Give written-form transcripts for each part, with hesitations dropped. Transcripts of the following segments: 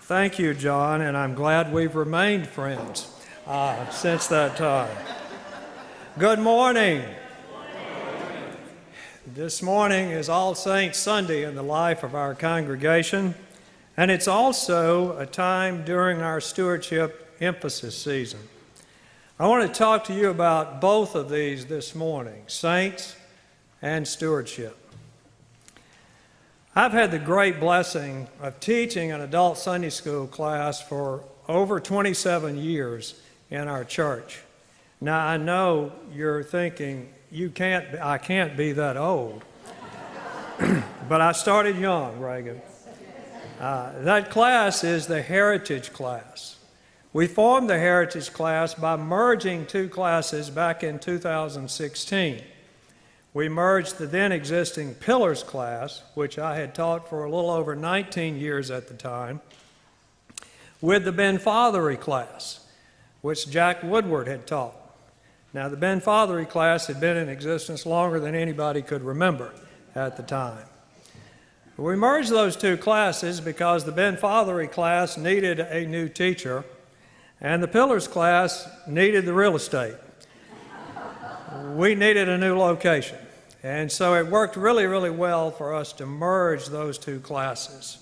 Thank you, John, and I'm glad we've remained friends since that time. Good morning. This morning is All Saints Sunday in the life of our congregation, and it's also a time during our stewardship emphasis season. I want to talk to you about both of these this morning, saints and stewardship. I've had the great blessing of teaching an adult Sunday school class for over 27 years in our church. Now, I know you're thinking, I can't be that old. But I started young, Reagan. That class is the Heritage class. We formed the Heritage class by merging two classes back in 2016. We merged the then existing Pillars class, which I had taught for a little over 19 years at the time, with the Ben Fathery class, which Jack Woodward had taught. Now, the Ben Fathery class had been in existence longer than anybody could remember at the time. We merged those two classes because the Ben Fathery class needed a new teacher, and the Pillars class needed the real estate. We needed a new location. And so it worked really, really well for us to merge those two classes.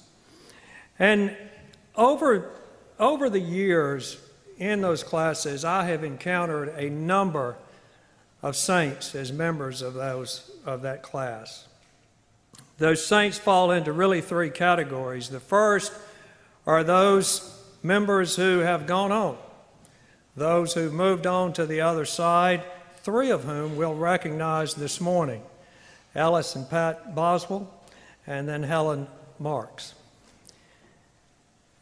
And over the years in those classes, I have encountered a number of saints as members of that class. Those saints fall into really three categories. The first are those members who have gone on, those who've moved on to the other side, three of whom we'll recognize this morning, Ellis and Pat Boswell, and then Helen Marks.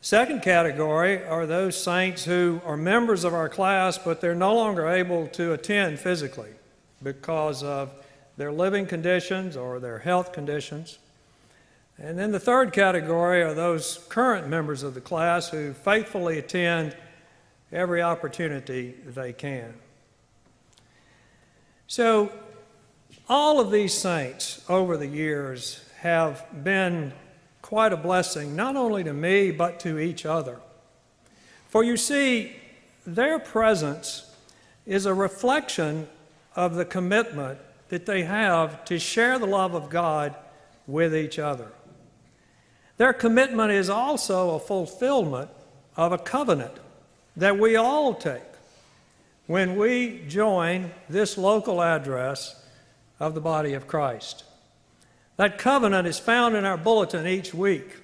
Second category are those saints who are members of our class, but they're no longer able to attend physically because of their living conditions or their health conditions. And then the third category are those current members of the class who faithfully attend every opportunity they can. So, all of these saints over the years have been quite a blessing, not only to me, but to each other. For you see, their presence is a reflection of the commitment that they have to share the love of God with each other. Their commitment is also a fulfillment of a covenant that we all take when we join this local address of the body of Christ. That covenant is found in our bulletin each week,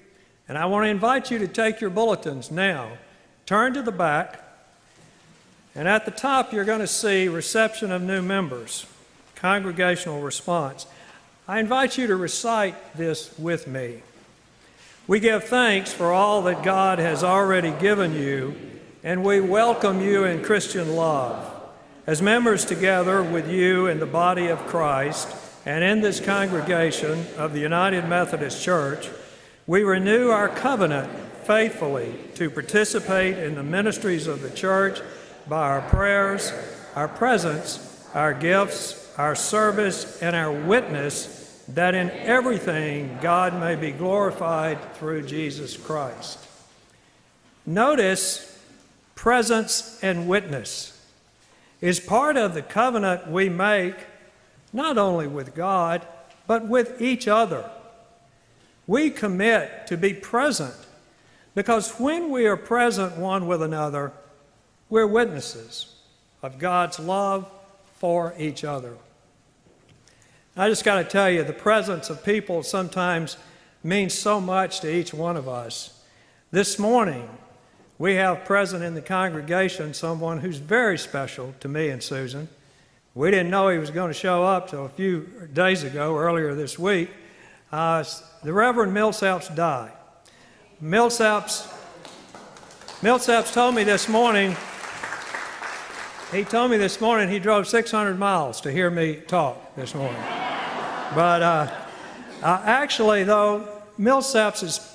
and I want to invite you to take your bulletins now, turn to the back, and at the top you're going to see reception of new members, congregational response. I invite you to recite this with me. We give thanks for all that God has already given you, and we welcome you in Christian love. As members together with you in the body of Christ and in this congregation of the United Methodist Church, we renew our covenant faithfully to participate in the ministries of the church by our prayers, our presence, our gifts, our service, and our witness, that in everything God may be glorified through Jesus Christ. Notice presence and witness is part of the covenant we make not only with God, but with each other. We commit to be present because when we are present one with another, we're witnesses of God's love for each other. I just got to tell you, the presence of people sometimes means so much to each one of us. This morning, we have present in the congregation someone who's very special to me and Susan. We didn't know he was going to show up till a few days ago, earlier this week. The Reverend Millsaps died. Millsaps told me this morning, he drove 600 miles to hear me talk this morning. But actually, though, Millsaps'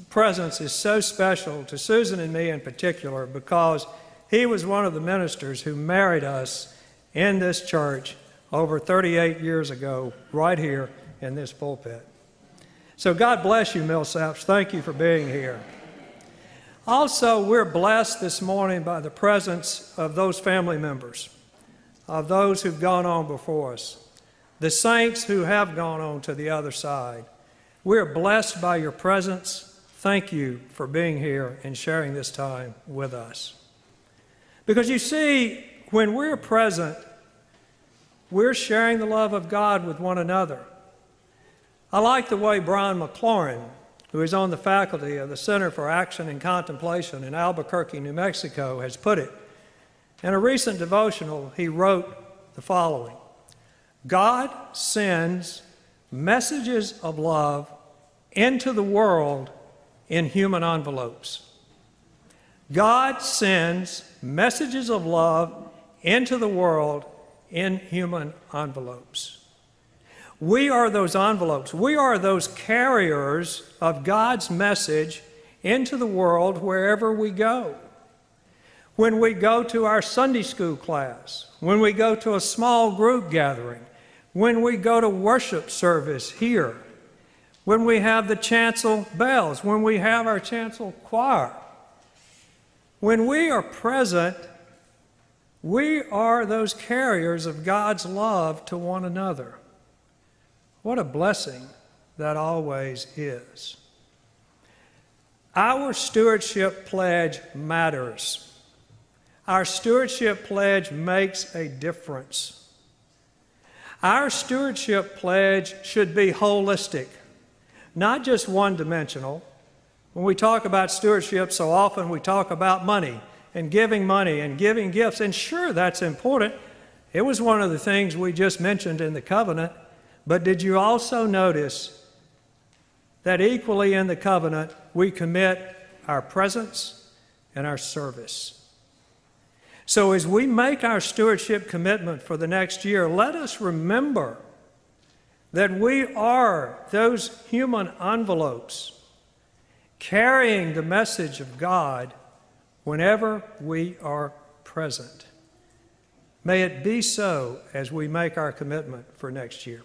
presence is so special to Susan and me in particular because he was one of the ministers who married us in this church over 38 years ago, right here in this pulpit. So God bless you, Millsaps. Thank you for being here. Also, we're blessed this morning by the presence of those family members, of those who've gone on before us, the saints who have gone on to the other side. We're blessed by your presence. Thank you for being here and sharing this time with us. Because you see, when we're present, we're sharing the love of God with one another. I like the way Brian McLaurin, who is on the faculty of the Center for Action and Contemplation in Albuquerque, New Mexico, has put it. In a recent devotional, he wrote the following: God sends messages of love into the world in human envelopes. God sends messages of love into the world in human envelopes. We are those envelopes. We are those carriers of God's message into the world wherever we go. When we go to our Sunday school class, when we go to a small group gathering, when we go to worship service here, when we have the chancel bells, when we have our chancel choir, when we are present, we are those carriers of God's love to one another. What a blessing that always is. Our stewardship pledge matters. Our stewardship pledge makes a difference. Our stewardship pledge should be holistic, not just one-dimensional. When we talk about stewardship, so often we talk about money and giving gifts, and sure, that's important. It was one of the things we just mentioned in the covenant. But did you also notice that equally in the covenant, we commit our presence and our service? So as we make our stewardship commitment for the next year, let us remember that we are those human envelopes carrying the message of God whenever we are present. May it be so as we make our commitment for next year.